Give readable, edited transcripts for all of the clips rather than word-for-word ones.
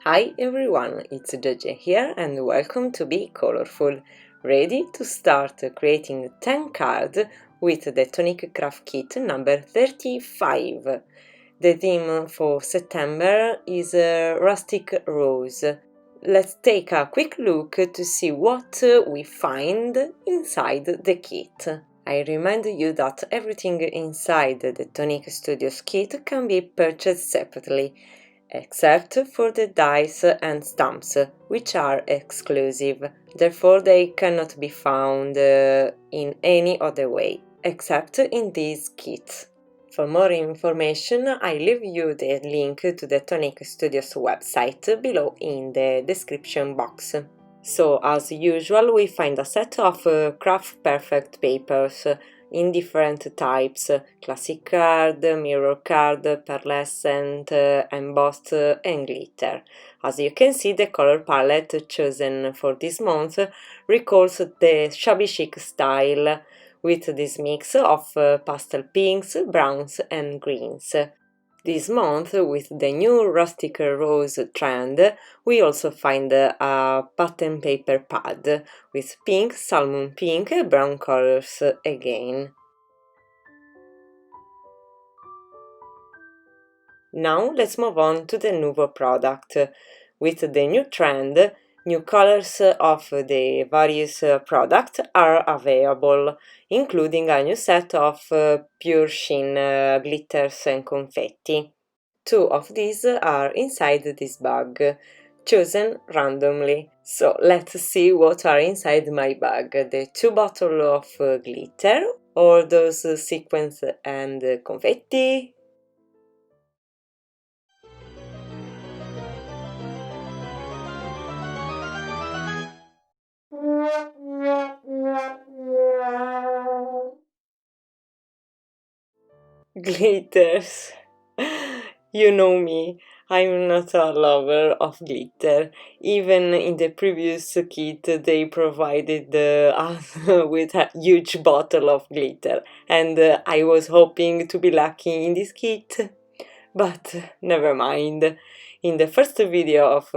Hi everyone, it's Jojo here and welcome to Be Colorful. Ready to start creating 10 cards with the Tonic Craft Kit number 35. The theme for September is Rustic Rose. Let's take a quick look to see what we find inside the kit. I remind you that everything inside the Tonic Studios kit can be purchased separately, except for the dies and stamps, which are exclusive. Therefore, they cannot be found in any other way, except in this kit. For more information, I leave you the link to the Tonic Studios website below in the description box. So, as usual, we find a set of craft perfect papers in different types: classic card, mirror card, pearlescent, embossed and glitter. As you can see, the color palette chosen for this month recalls the shabby chic style, with this mix of pastel pinks, browns and greens. This month, with the new Rustic Rose trend, we also find a pattern paper pad with pink, salmon pink and brown colors again. Now let's move on to the Nuvo product. With the new trend, new colors of the various products are available, including a new set of pure sheen glitters and confetti. 2 of these are inside this bag, chosen randomly. So let's see what are inside my bag: the 2 bottles of glitter, or those sequins and confetti. Glitters. You know me, I'm not a lover of glitter. Even in the previous kit they provided us with a huge bottle of glitter, and I was hoping to be lucky in this kit. But never mind. In the first video of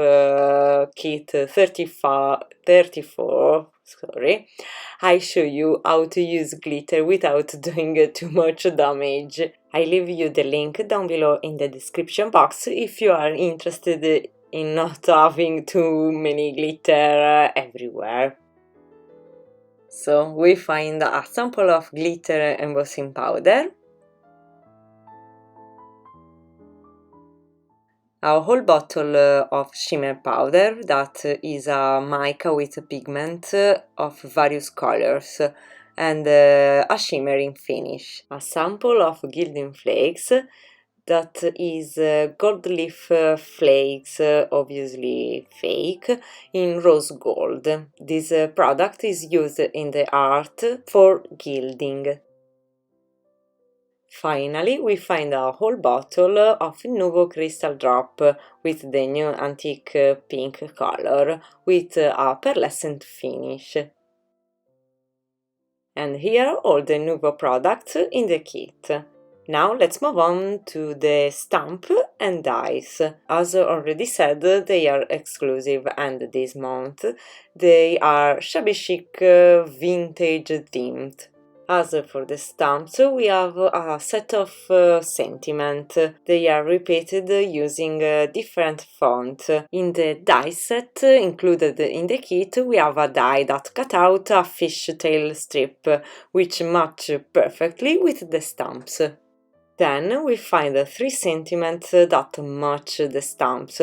kit 34, sorry, I show you how to use glitter without doing too much damage. I leave you the link down below in the description box if you are interested in not having too many glitter everywhere. So we find a sample of glitter embossing powder, a whole bottle of shimmer powder, that is a mica with pigment of various colors and a shimmering finish, a sample of Gilding Flakes, that is gold leaf flakes, obviously fake, in rose gold. This product is used in the art for gilding. Finally, we find a whole bottle of Nuvo Crystal Drop with the new antique pink color with a pearlescent finish. And here are all the Nuvo products in the kit. Now let's move on to the stamp and dies. As already said, they are exclusive, and this month they are shabby chic vintage themed. As for the stamps, we have a set of sentiment. They are repeated using different font. In the die set included in the kit, we have a die that cut out a fishtail strip, which match perfectly with the stamps. Then we find 3 sentiments that match the stamps,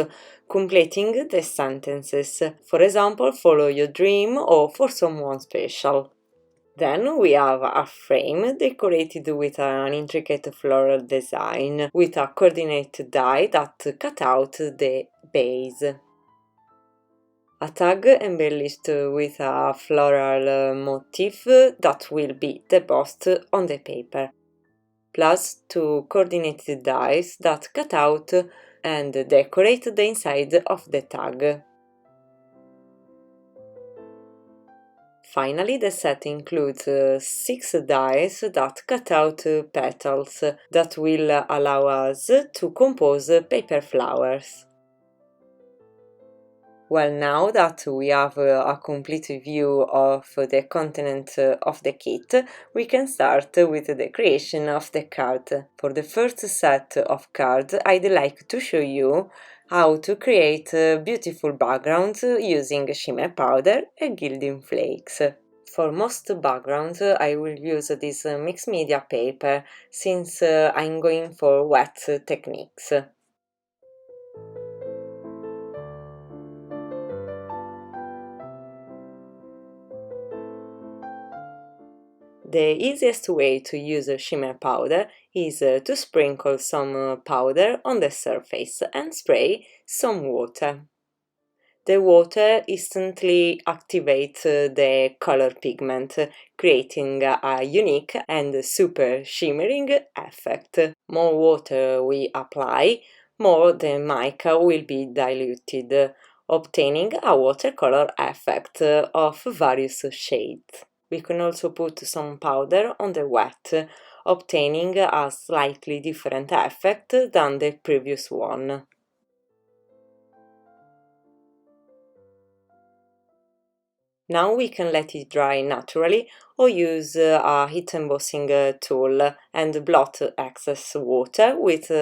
completing the sentences. For example, follow your dream or for someone special. Then we have a frame decorated with an intricate floral design with a coordinate die that cut out the base. A tag embellished with a floral motif that will be embossed on the paper, plus 2 coordinated dies that cut out and decorate the inside of the tag. Finally, the set includes 6 dies that cut out petals that will allow us to compose paper flowers. Well, now that we have a complete view of the content of the kit, we can start with the creation of the card. For the first set of cards, I'd like to show you how to create beautiful backgrounds using shimmer powder and gilding flakes. For most backgrounds, I will use this mixed media paper since I'm going for wet techniques. The easiest way to use shimmer powder is to sprinkle some powder on the surface and spray some water. The water instantly activates the color pigment, creating a unique and super shimmering effect. More water we apply, more the mica will be diluted, obtaining a watercolor effect of various shades. We can also put some powder on the wet, obtaining a slightly different effect than the previous one. Now we can let it dry naturally or use a heat embossing tool and blot excess water with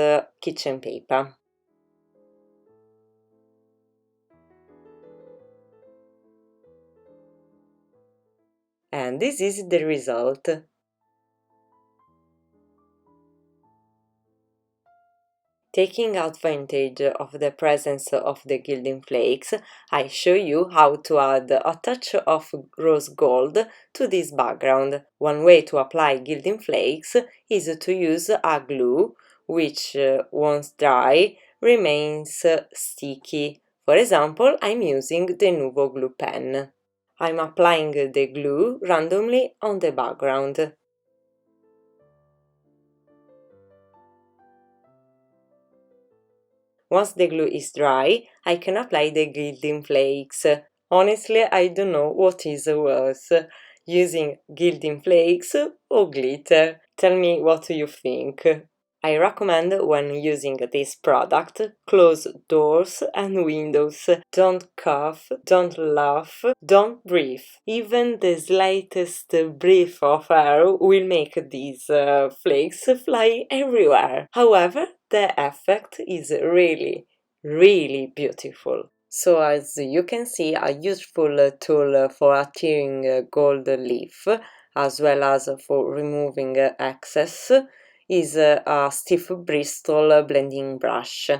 kitchen paper. And this is the result. Taking advantage of the presence of the gilding flakes, I show you how to add a touch of rose gold to this background. One way to apply gilding flakes is to use a glue which, once dry, remains sticky. For example, I'm using the Nuvo glue pen. I'm applying the glue randomly on the background. Once the glue is dry, I can apply the gilding flakes. Honestly, I don't know what is worse, using gilding flakes or glitter. Tell me what you think. I recommend when using this product, close doors and windows. Don't cough, don't laugh, don't breathe. Even the slightest breath of air will make these flakes fly everywhere. However, the effect is really beautiful. So as you can see, a useful tool for adhering gold leaf as well as for removing excess is a stiff Bristol blending brush.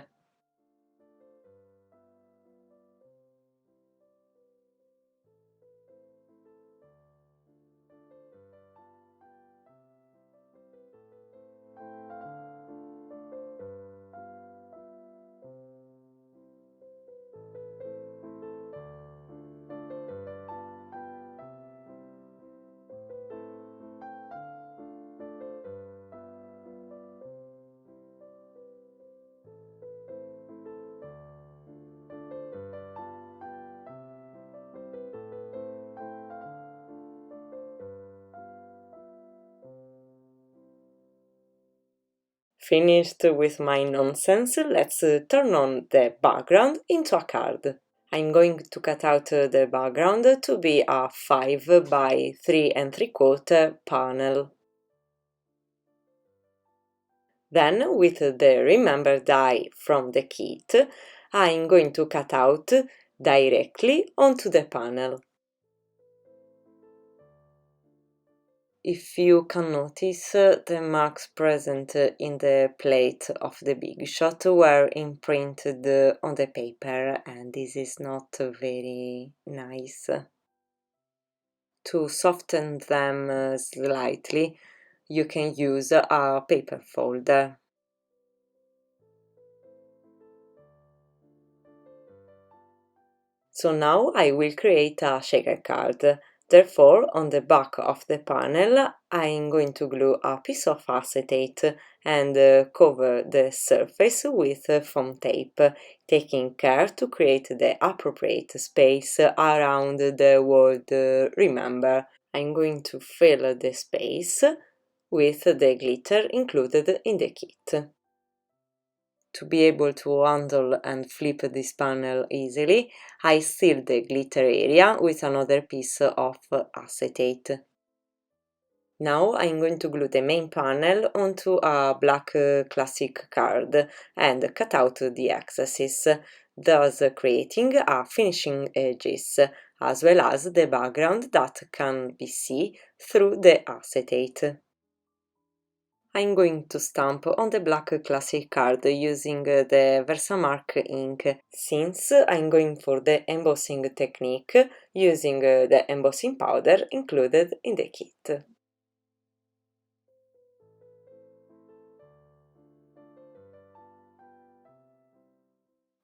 Finished with my nonsense, let's turn on the background into a card. I'm going to cut out the background to be a 5 by 3 3/4 panel. Then, with the Remember die from the kit, I'm going to cut out directly onto the panel. If you can notice, the marks present in the plate of the big shot were imprinted on the paper, and this is not very nice. To soften them slightly, you can use a paper folder. So now I will create a shaker card. Therefore, on the back of the panel, I'm going to glue a piece of acetate and cover the surface with foam tape, taking care to create the appropriate space around the word remember. I'm going to fill the space with the glitter included in the kit. To be able to handle and flip this panel easily, I seal the glitter area with another piece of acetate. Now I'm going to glue the main panel onto a black classic card and cut out the excesses, thus creating a finishing edges, as well as the background that can be seen through the acetate. I'm going to stamp on the black classic card using the Versamark ink, since I'm going for the embossing technique using the embossing powder included in the kit.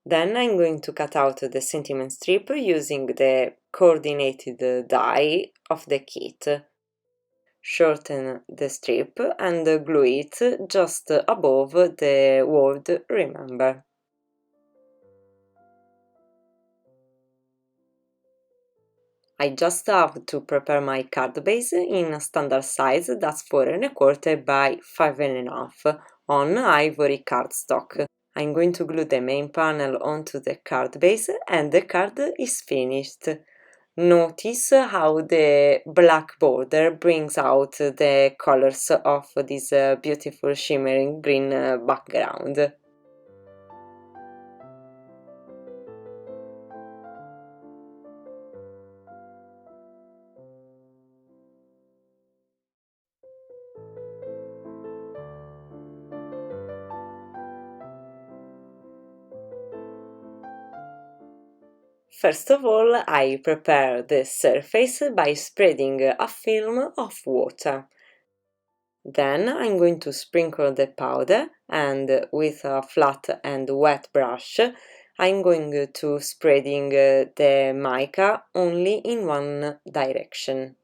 Then I'm going to cut out the sentiment strip using the coordinated die of the kit. Shorten the strip and glue it just above the word "Remember". I just have to prepare my card base in a standard size that's 4¼ by 5½ on ivory cardstock. I'm going to glue the main panel onto the card base and the card is finished. Notice how the black border brings out the colors of this beautiful shimmering green background. First of all, I prepare the surface by spreading a film of water. Then I'm going to sprinkle the powder and with a flat and wet brush I'm going to spreading the mica only in one direction.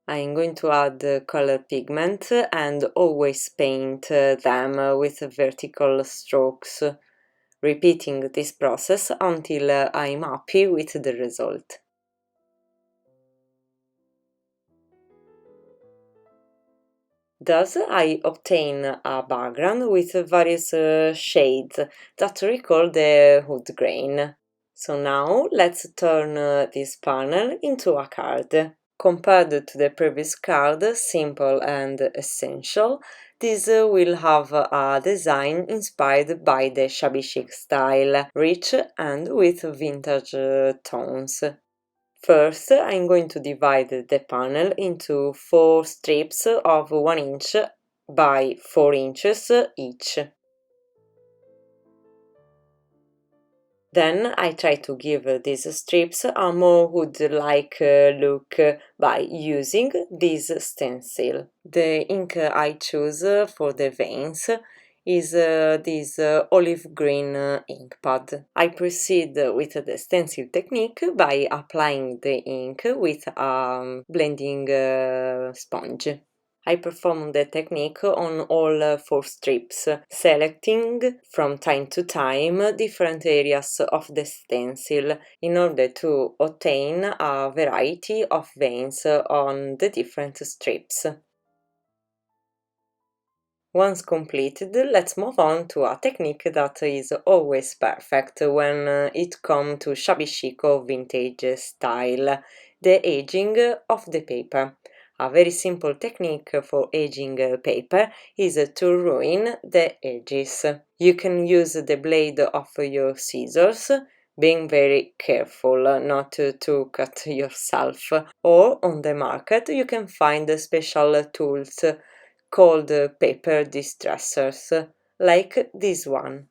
I'm going to add color pigment and always paint them with vertical strokes, repeating this process until I'm happy with the result. Thus, I obtain a background with various shades that recall the wood grain. So now let's turn this panel into a card. Compared to the previous card, simple and essential, this will have a design inspired by the shabby chic style, rich and with vintage tones. First, I'm going to divide the panel into 4 strips of 1 inch by 4 inches each. Then I try to give these strips a more wood-like look by using this stencil. The ink I choose for the veins is this olive green ink pad. I proceed with the stencil technique by applying the ink with a blending sponge. I perform the technique on all 4 strips, selecting from time to time different areas of the stencil in order to obtain a variety of veins on the different strips. Once completed, let's move on to a technique that is always perfect when it comes to shabby chic or vintage style, the aging of the paper. A very simple technique for aging paper is to ruin the edges. You can use the blade of your scissors, being very careful not to cut yourself, or on the market you can find special tools called paper distressors, like this one.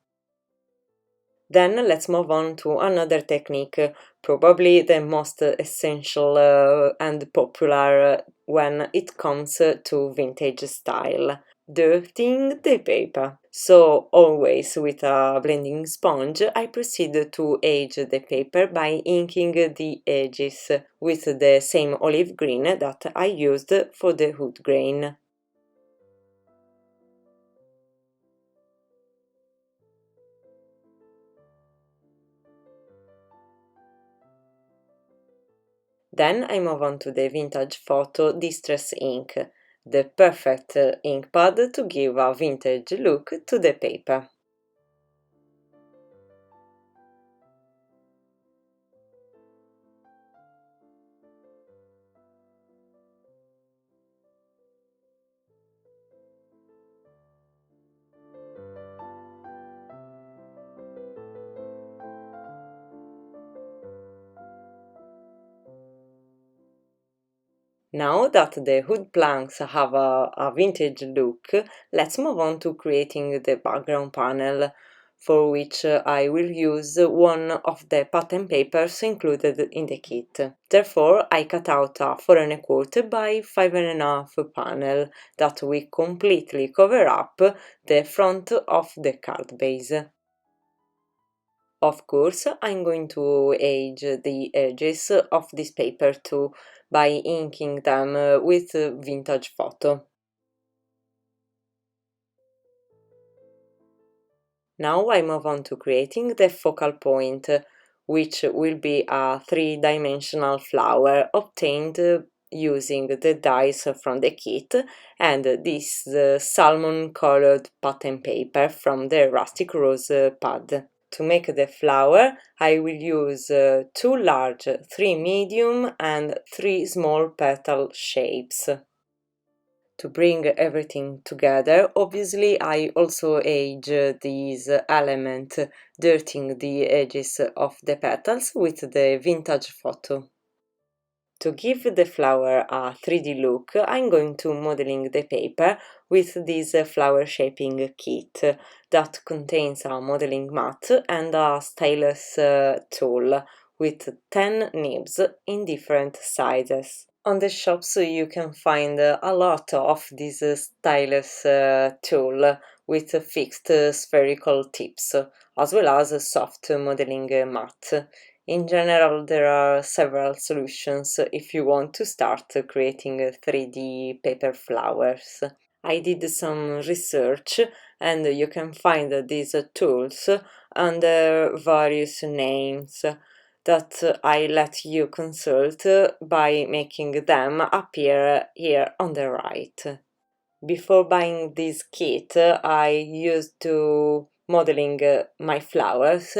Then let's move on to another technique, probably the most essential and popular when it comes to vintage style, dirtying the paper. So always with a blending sponge, I proceed to age the paper by inking the edges with the same olive green that I used for the wood grain. Then I move on to the Vintage Photo Distress Ink, the perfect ink pad to give a vintage look to the paper. Now that the wood planks have a vintage look, let's move on to creating the background panel, for which I will use one of the pattern papers included in the kit. Therefore, I cut out a 4¼ by 5½ panel that will completely cover up the front of the card base. Of course, I'm going to age the edges of this paper too by inking them with Vintage Photo. Now I move on to creating the focal point, which will be a 3-dimensional flower obtained using the dies from the kit and this salmon-colored pattern paper from the Rustic Rose pad. To make the flower, I will use 2 large, 3 medium and 3 small petal shapes. To bring everything together, obviously I also age these elements, dirtying the edges of the petals with the Vintage Photo. To give the flower a 3D look, I'm going to modeling the paper with this flower shaping kit that contains a modeling mat and a stylus tool with 10 nibs in different sizes. On the shops you can find a lot of this stylus tool with fixed spherical tips, as well as a soft modeling mat. In general, there are several solutions if you want to start creating 3D paper flowers. I did some research and you can find these tools under various names that I let you consult by making them appear here on the right. Before buying this kit, I used to modeling my flowers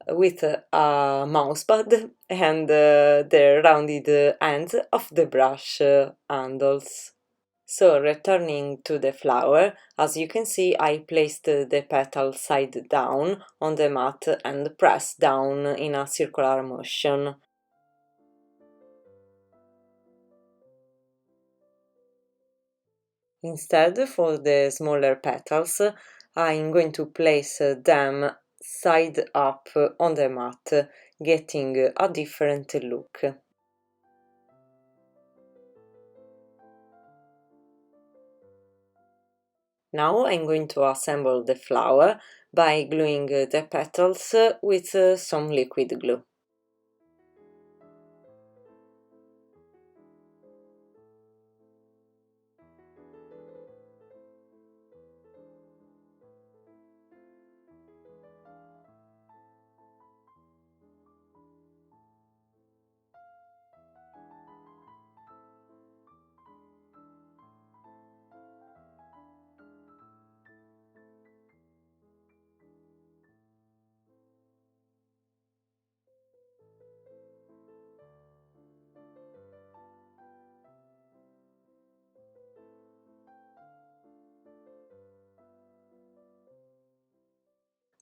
with a mousepad and the rounded ends of the brush handles. So, returning to the flower, as you can see, I placed the petal side down on the mat and pressed down in a circular motion. Instead, for the smaller petals, I'm going to place them side up on the mat, getting a different look. Now I'm going to assemble the flower by gluing the petals with some liquid glue.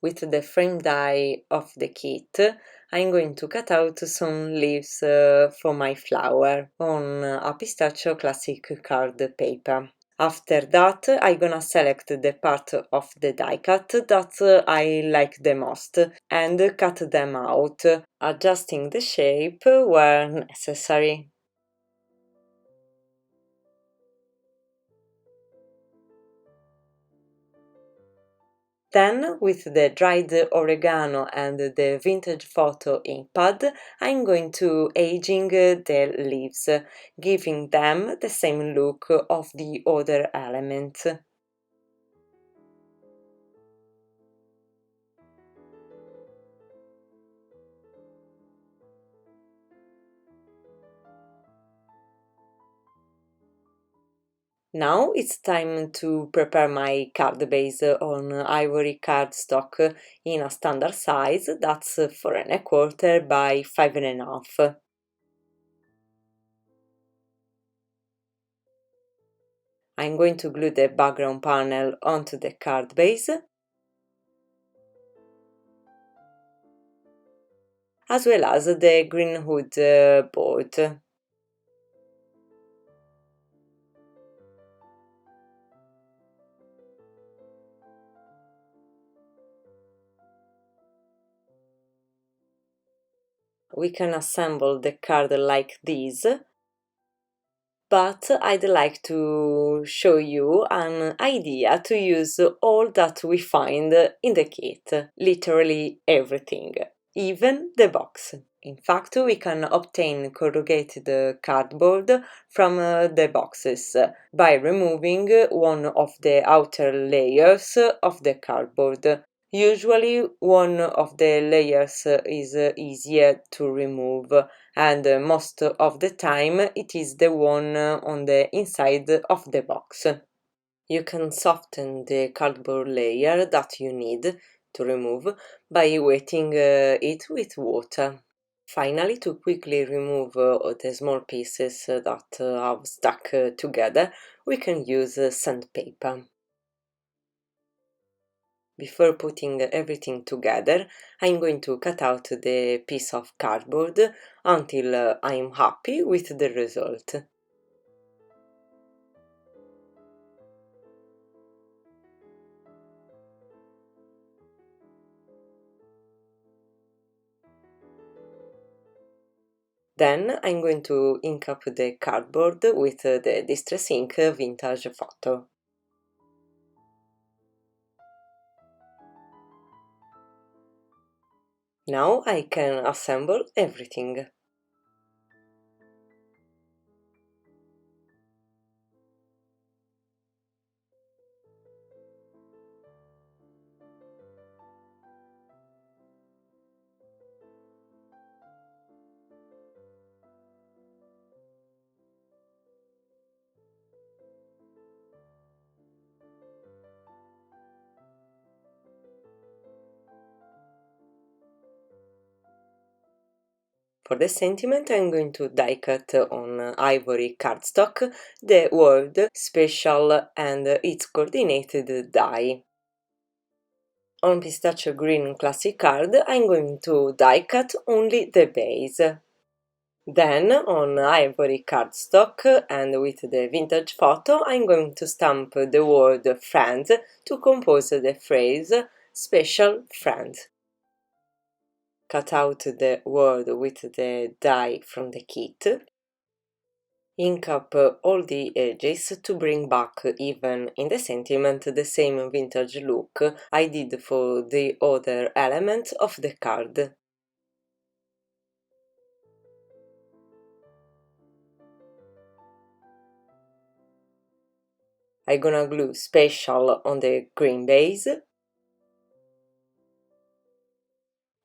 With the frame die of the kit, I'm going to cut out some leaves for my flower on a pistachio classic card paper. After that, I'm gonna select the part of the die cut that I like the most and cut them out, adjusting the shape where necessary. Then, with the dried oregano and the Vintage Photo ink pad, I'm going to aging the leaves, giving them the same look of the other elements. Now it's time to prepare my card base on ivory cardstock in a standard size, that's 4¼ by 5½. I'm going to glue the background panel onto the card base, as well as the green hood board. We can assemble the card like this, but I'd like to show you an idea to use all that we find in the kit, literally everything, even the box. In fact, we can obtain corrugated cardboard from the boxes by removing one of the outer layers of the cardboard. Usually, one of the layers is easier to remove, and most of the time it is the one on the inside of the box. You can soften the cardboard layer that you need to remove by wetting it with water. Finally, to quickly remove the small pieces that have stuck together, we can use sandpaper. Before putting everything together, I'm going to cut out the piece of cardboard until I'm happy with the result. Then I'm going to ink up the cardboard with the Distress Ink Vintage Photo. Now I can assemble everything. For the sentiment, I'm going to die cut on ivory cardstock the word special and its coordinated die. On pistachio green classic card, I'm going to die cut only the base. Then, on ivory cardstock and with the vintage photo, I'm going to stamp the word friend to compose the phrase special friend. Cut out the word with the die from the kit. Ink up all the edges to bring back, even in the sentiment, the same vintage look I did for the other element of the card. I'm gonna glue special on the green base,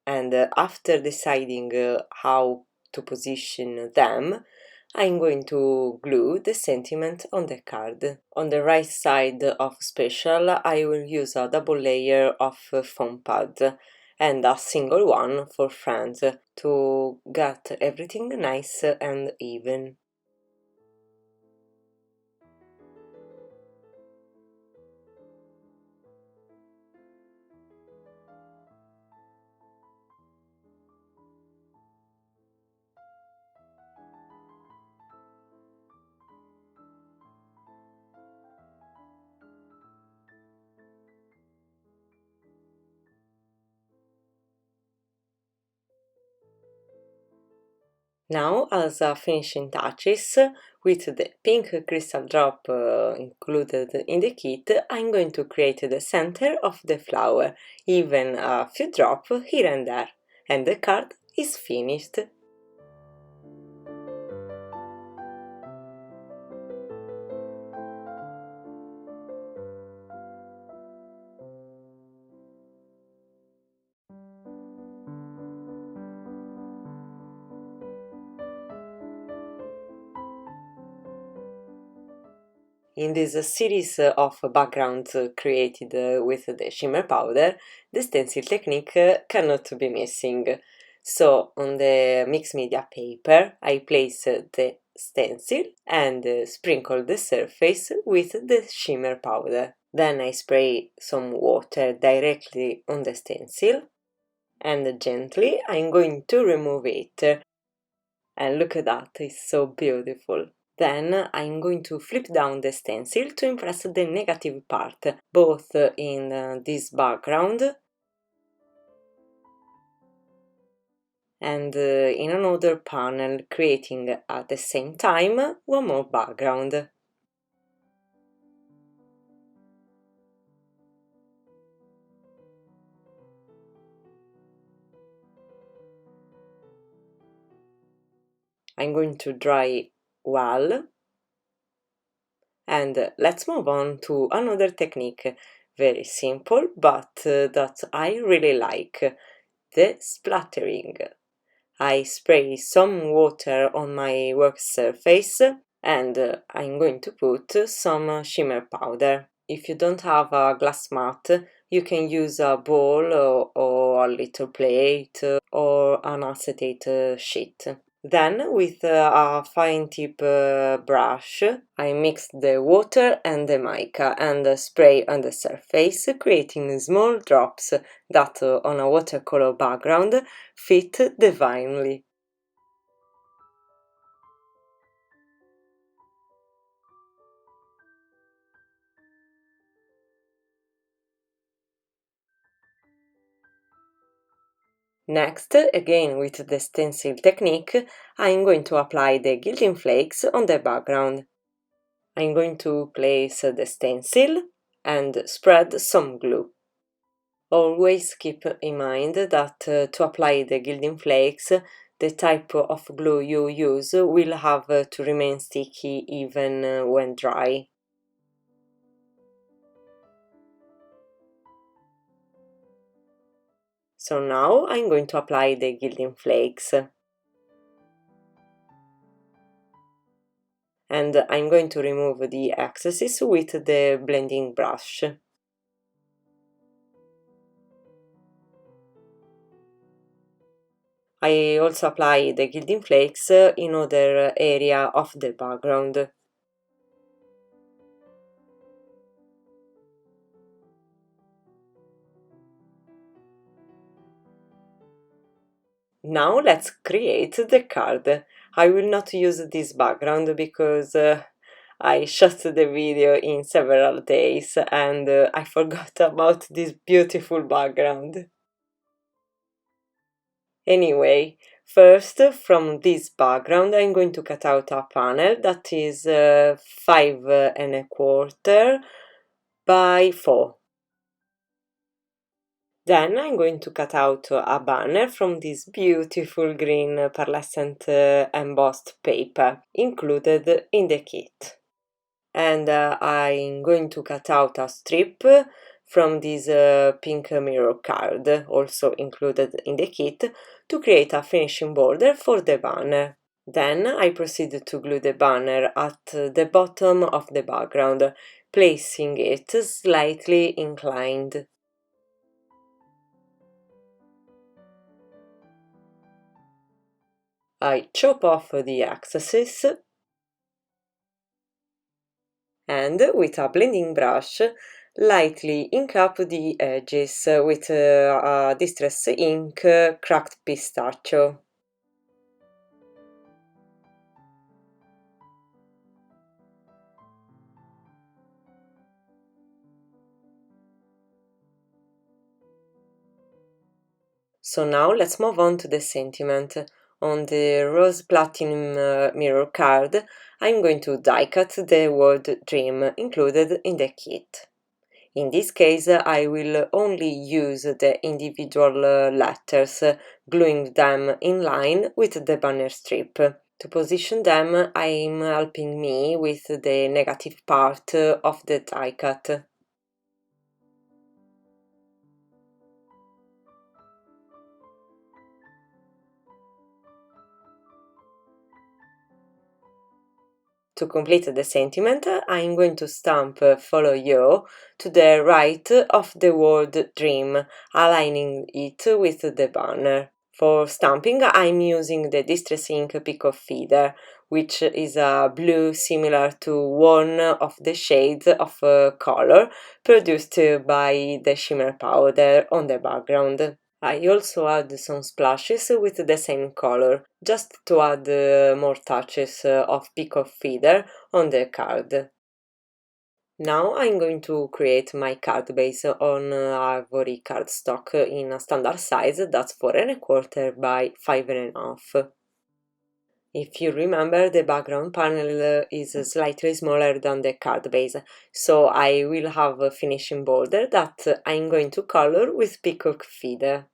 and after deciding how to position them, I'm going to glue the sentiment on the card. On the right side of special, I will use a double layer of foam pad and a single one for friends to get everything nice and even. Now, as finishing touches, with the pink crystal drop included in the kit, I'm going to create the center of the flower, even a few drops here and there, and the card is finished. In this series of backgrounds created with the shimmer powder, the stencil technique cannot be missing. So on the mixed media paper I place the stencil and sprinkle the surface with the shimmer powder. Then I spray some water directly on the stencil and gently I'm going to remove it. And look at that, it's so beautiful. Then I'm going to flip down the stencil to impress the negative part, both in this background and in another panel, creating at the same time one more background. I'm going to dry well, and let's move on to another technique, very simple but that I really like, the splattering. I spray some water on my work surface and I'm going to put some shimmer powder. If you don't have a glass mat, you can use a bowl or a little plate or an acetate sheet. Then, with a fine tip brush, I mix the water and the mica and spray on the surface, creating small drops that, on a watercolor background, fit divinely. Next, again with the stencil technique, I'm going to apply the gilding flakes on the background. I'm going to place the stencil and spread some glue. Always keep in mind that to apply the gilding flakes, the type of glue you use will have to remain sticky even when dry. So now I'm going to apply the gilding flakes. And I'm going to remove the excesses with the blending brush. I also apply the gilding flakes in other area of the background. Now let's create the card. I will not use this background because I shot the video in several days and I forgot about this beautiful background. Anyway, first from this background I'm going to cut out a panel that is 5 1/4 by 4. Then I'm going to cut out a banner from this beautiful green pearlescent embossed paper included in the kit. And I'm going to cut out a strip from this pink mirror card, also included in the kit, to create a finishing border for the banner. Then I proceed to glue the banner at the bottom of the background, placing it slightly inclined. I chop off the excesses and with a blending brush lightly ink up the edges with a Distress ink cracked pistachio. So now let's move on to the sentiment. On the rose platinum mirror card, I'm going to die cut the word dream included in the kit. In this case, I will only use the individual letters, gluing them in line with the banner strip. To position them, I'm helping me with the negative part of the die cut. To complete the sentiment, I'm going to stamp Follow You to the right of the word Dream, aligning it with the banner. For stamping, I'm using the Distress Ink Peacock Feeder, which is a blue similar to one of the shades of color produced by the shimmer powder on the background. I also add some splashes with the same color, just to add more touches of Peacock Feeder on the card. Now I'm going to create my card base on ivory cardstock in a standard size that's 4¼ by 5½. If you remember, the background panel is slightly smaller than the card base, so I will have a finishing border that I'm going to color with Peacock Feeder.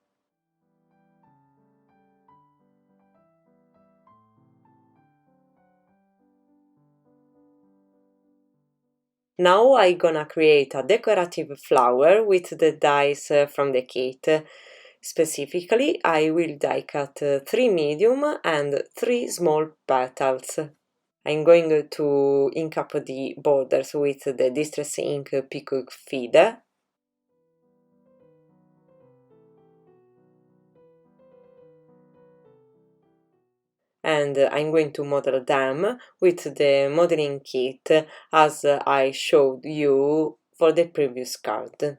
Now I'm gonna create a decorative flower with the dies from the kit. Specifically, I will die cut 3 medium and 3 small petals. I'm going to ink up the borders with the Distress Ink Peacock Feeder. And I'm going to model them with the modeling kit as I showed you for the previous card.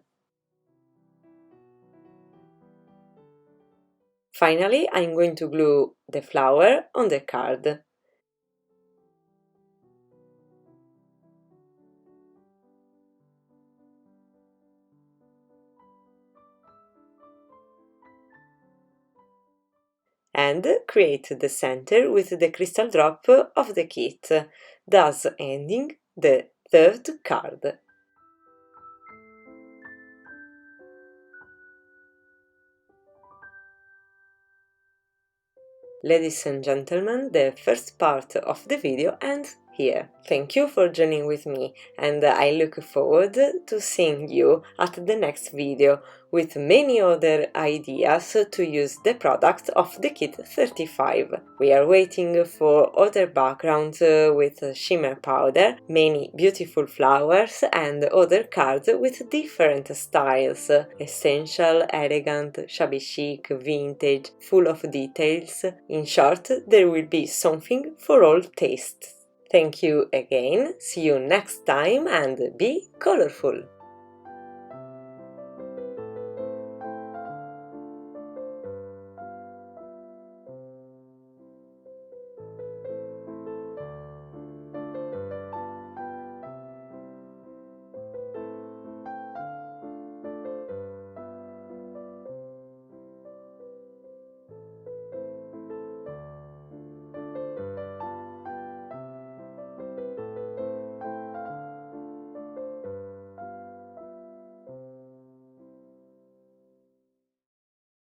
Finally, I'm going to glue the flower on the card. And create the center with the crystal drop of the kit, thus ending the third card. Ladies and gentlemen, the first part of the video ends here. Thank you for joining with me, and I look forward to seeing you at the next video with many other ideas to use the product of the kit 35. We are waiting for other backgrounds with shimmer powder, many beautiful flowers and other cards with different styles: essential, elegant, shabby chic, vintage, full of details. In short, there will be something for all tastes. Thank you again, see you next time and be colorful!